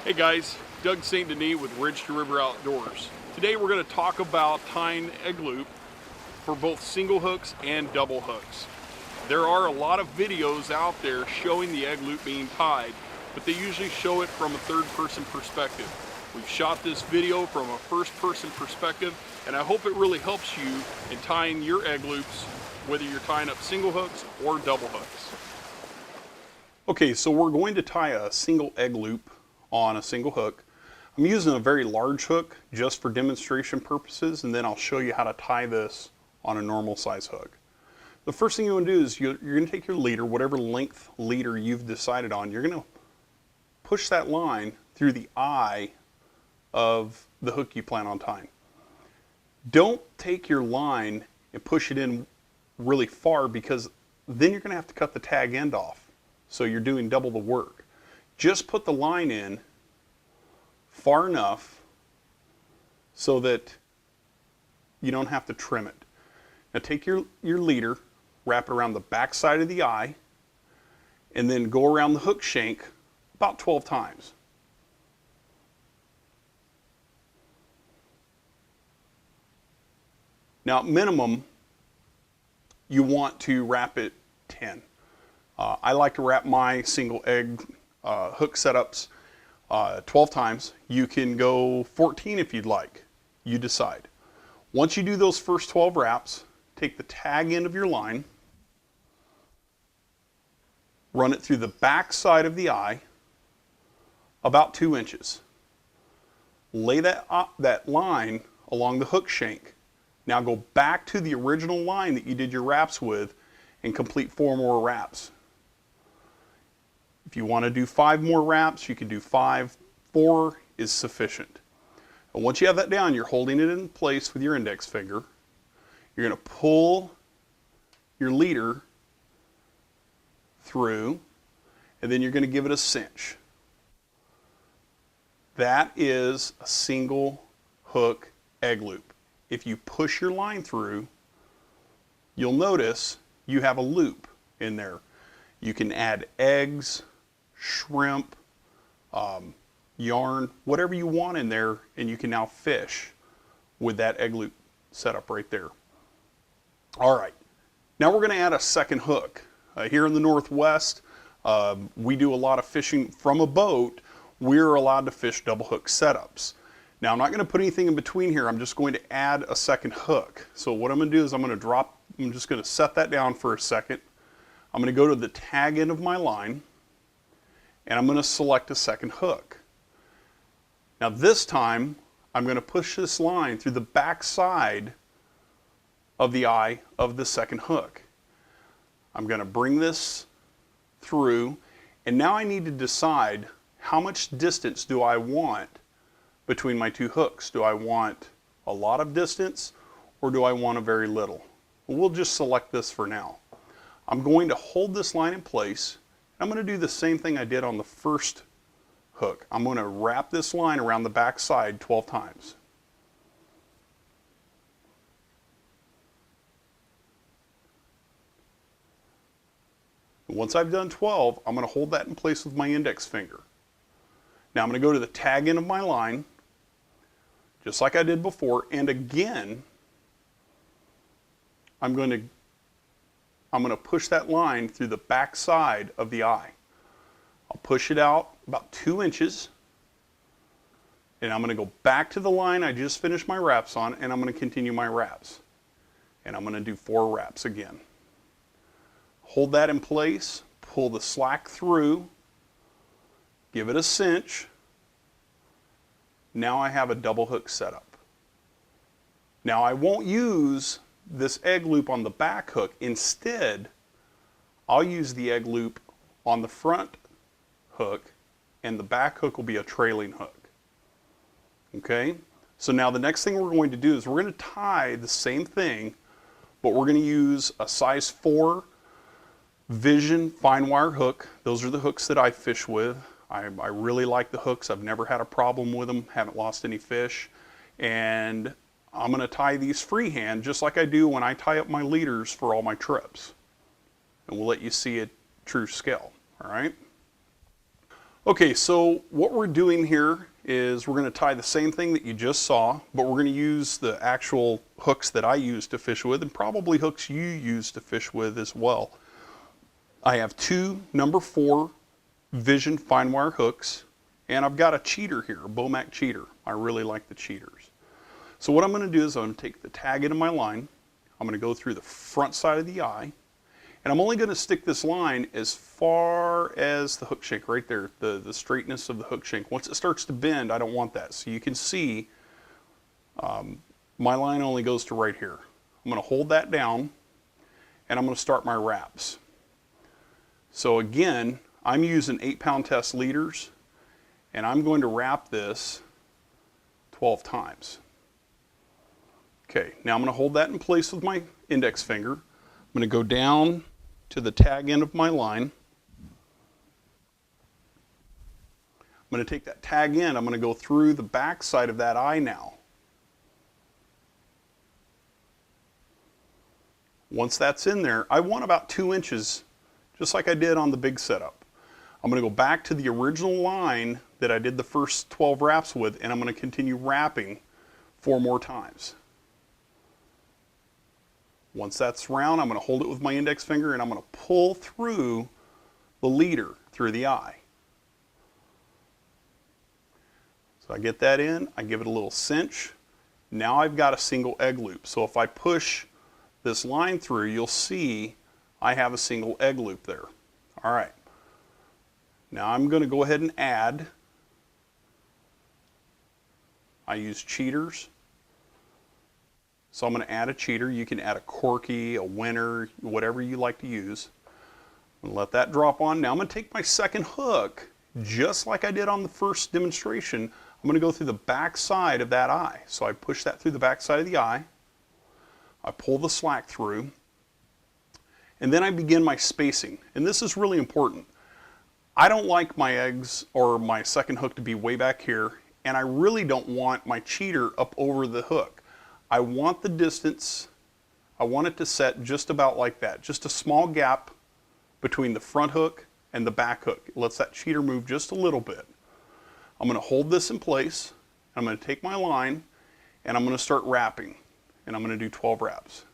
Hey guys, Doug St. Denis with Ridge to River Outdoors. Today we're going to talk about tying egg loop for both single hooks and double hooks. There are a lot of videos out there showing the egg loop being tied, but they usually show it from a third-person perspective. We've shot this video from a first-person perspective, and I hope it really helps you in tying your egg loops, whether you're tying up single hooks or double hooks. Okay, so we're going to tie a single egg loop on a single hook. I'm using a very large hook just for demonstration purposes, and then I'll show you how to tie this on a normal size hook. The first thing you want to do is you're going to take your leader, whatever length leader you've decided on, you're going to push that line through the eye of the hook you plan on tying. Don't take your line and push it in really far, because then you're going to have to cut the tag end off, so you're doing double the work. Just put the line in far enough so that you don't have to trim it. Now take your leader, wrap it around the back side of the eye, and then go around the hook shank about 12 times. Now, at minimum, you want to wrap it 10. I like to wrap my single egg hook setups 12 times. You can go 14 if you'd like. You decide. Once you do those first 12 wraps, take the tag end of your line, run it through the back side of the eye about 2 inches. Lay that line along the hook shank. Now go back to the original line that you did your wraps with and complete 4 more wraps. If you want to do 5 more wraps, you can do 5. 4 is sufficient. And once you have that down, you're holding it in place with your index finger. You're going to pull your leader through, and then you're going to give it a cinch. That is a single hook egg loop. If you push your line through, you'll notice you have a loop in there. You can add eggs, shrimp, yarn, whatever you want in there, and you can now fish with that egg loop setup right there. All right, now we're going to add a second hook. Here in the Northwest, we do a lot of fishing from a boat. We're allowed to fish double hook setups. Now, I'm not going to put anything in between here. I'm just going to add a second hook. So what I'm going to do is I'm just going to set that down for a second. I'm going to go to the tag end of my line, and I'm going to select a second hook. Now this time, I'm going to push this line through the back side of the eye of the second hook. I'm going to bring this through, and now I need to decide how much distance do I want between my 2 hooks. Do I want a lot of distance, or do I want a very little? Well, we'll just select this for now. I'm going to hold this line in place. I'm going to do the same thing I did on the first hook. I'm going to wrap this line around the back side 12 times. Once I've done 12, I'm going to hold that in place with my index finger. Now I'm going to go to the tag end of my line, just like I did before, and again, I'm going to push that line through the back side of the eye. I'll push it out about 2 inches, and I'm going to go back to the line I just finished my wraps on, and I'm going to continue my wraps. And I'm going to do 4 wraps again. Hold that in place, pull the slack through, give it a cinch. Now I have a double hook setup. Now I won't use this egg loop on the back hook. Instead, I'll use the egg loop on the front hook, and the back hook will be a trailing hook. Okay? So now the next thing we're going to do is we're going to tie the same thing, but we're going to use a size 4 Vision fine wire hook. Those are the hooks that I fish with. I really like the hooks. I've never had a problem with them, haven't lost any fish. And I'm going to tie these freehand just like I do when I tie up my leaders for all my trips. And we'll let you see it true scale. All right? Okay, so what we're doing here is we're going to tie the same thing that you just saw, but we're going to use the actual hooks that I use to fish with, and probably hooks you use to fish with as well. I have two number 4 Vision fine wire hooks, and I've got a cheater here, a Bomac cheater. I really like the cheaters. So what I'm going to do is I'm going to take the tag into my line, I'm going to go through the front side of the eye, and I'm only going to stick this line as far as the hook shank right there, the straightness of the hook shank. Once it starts to bend, I don't want that. So you can see my line only goes to right here. I'm going to hold that down, and I'm going to start my wraps. So again, I'm using 8-pound test leaders, and I'm going to wrap this 12 times. Okay, now I'm going to hold that in place with my index finger. I'm going to go down to the tag end of my line. I'm going to take that tag end, I'm going to go through the back side of that eye now. Once that's in there, I want about 2 inches, just like I did on the big setup. I'm going to go back to the original line that I did the first 12 wraps with, and I'm going to continue wrapping 4 more times. Once that's round, I'm going to hold it with my index finger, and I'm going to pull through the leader through the eye. So I get that in, I give it a little cinch. Now I've got a single egg loop. So if I push this line through, you'll see I have a single egg loop there. All right. Now I'm going to go ahead and add. I use cheaters. So I'm going to add a cheater. You can add a corky, a winner, whatever you like to use. I'm going to let that drop on. Now I'm going to take my second hook, just like I did on the first demonstration. I'm going to go through the back side of that eye. So I push that through the back side of the eye. I pull the slack through. And then I begin my spacing. And this is really important. I don't like my eggs or my second hook to be way back here, and I really don't want my cheater up over the hook. I want the distance, I want it to set just about like that. Just a small gap between the front hook and the back hook. It lets that cheater move just a little bit. I'm going to hold this in place. I'm going to take my line, and I'm going to start wrapping. And I'm going to do 12 wraps.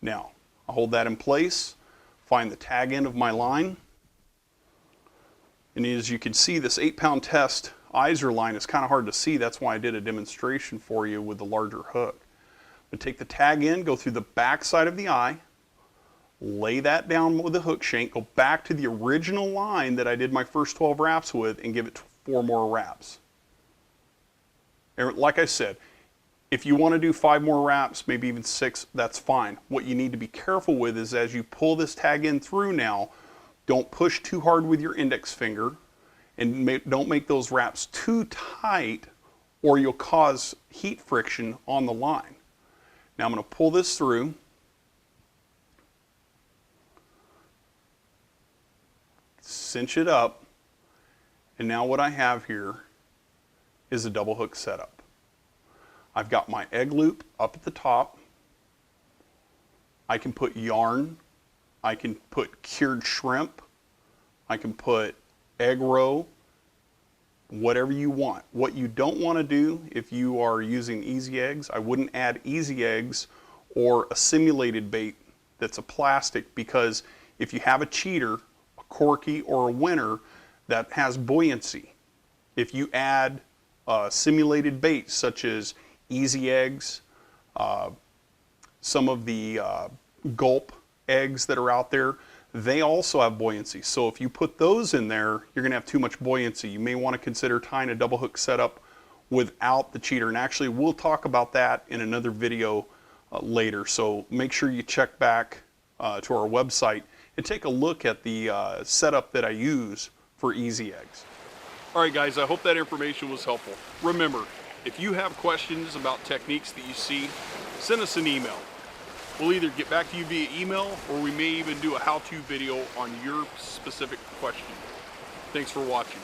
Now, I'll hold that in place, find the tag end of my line, and as you can see, this 8-pound test Iser line is kind of hard to see. That's why I did a demonstration for you with the larger hook. I'm going to take the tag end, go through the back side of the eye, lay that down with the hook shank, go back to the original line that I did my first 12 wraps with, and give it 4 more wraps. And like I said, if you want to do 5 more wraps, maybe even 6, that's fine. What you need to be careful with is as you pull this tag in through now, don't push too hard with your index finger, and don't make those wraps too tight, or you'll cause heat friction on the line. Now I'm going to pull this through. Cinch it up, and now what I have here is a double hook setup. I've got my egg loop up at the top. I can put yarn, I can put cured shrimp, I can put egg roe, whatever you want. What you don't want to do if you are using easy eggs, I wouldn't add easy eggs or a simulated bait that's a plastic, because if you have a cheater, a corky, or a winner that has buoyancy, if you add simulated baits such as easy eggs, some of the gulp eggs that are out there, they also have buoyancy. So if you put those in there, you're going to have too much buoyancy. You may want to consider tying a double hook setup without the cheater. And actually, we'll talk about that in another video later. So make sure you check back to our website and take a look at the setup that I use for easy eggs. All right, guys, I hope that information was helpful. Remember, if you have questions about techniques that you see, send us an email. We'll either get back to you via email, or we may even do a how-to video on your specific question. Thanks for watching.